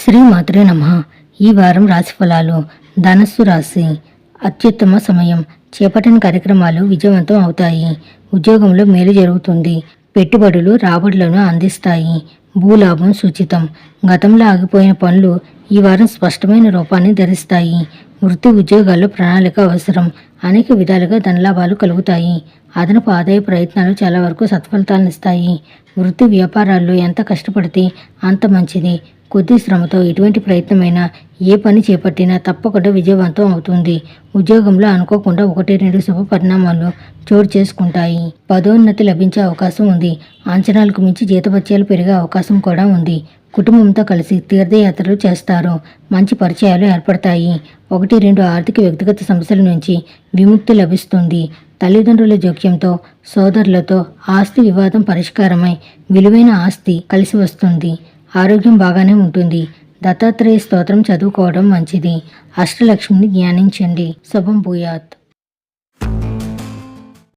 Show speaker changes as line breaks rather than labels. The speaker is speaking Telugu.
శ్రీమాత్రే నమః. ఈ వారం రాశిఫలాలు. ధనస్సు రాశి. అత్యుత్తమ సమయం. చేపట్టిన కార్యక్రమాలు విజయవంతం అవుతాయి. ఉద్యోగంలో మేలు జరుగుతుంది. పెట్టుబడులు రాబడులను అందిస్తాయి. భూలాభం సూచితం. గతంలో ఆగిపోయిన పనులు ఈ వారం స్పష్టమైన రూపాన్ని ధరిస్తాయి. వృత్తి ఉద్యోగాల్లో ప్రణాళిక అవసరం. అనేక విధాలుగా ధనలాభాలు కలుగుతాయి. అదనపు ఆదాయ ప్రయత్నాలు చాలా వరకు సత్ఫలితాలనిస్తాయి. వృత్తి వ్యాపారాల్లో ఎంత కష్టపడితే అంత మంచిది. కొద్ది శ్రమతో ఎటువంటి ప్రయత్నమైనా ఏ పని చేపట్టినా తప్పకుండా విజయవంతం అవుతుంది. ఉద్యోగంలో అనుకోకుండా 1-2 శుభ పరిణామాలు చోటు చేసుకుంటాయి. పదోన్నతి లభించే అవకాశం ఉంది. అంచనాలకు మించి జీతభత్యాలు పెరిగే అవకాశం కూడా ఉంది. కుటుంబంతో కలిసి తీర్థయాత్రలు చేస్తారు. మంచి పరిచయాలు ఏర్పడతాయి. 1-2 ఆర్థిక వ్యక్తిగత సమస్యల నుంచి విముక్తి లభిస్తుంది. తల్లిదండ్రుల జోక్యంతో సోదరులతో ఆస్తి వివాదం పరిష్కారమై విలువైన ఆస్తి కలిసి వస్తుంది. ఆరోగ్యం బాగానే ఉంటుంది. దత్తాత్రేయ స్తోత్రం చదువుకోవడం మంచిది. అష్టలక్ష్మిని ధ్యానించండి. శుభం భూయాత్.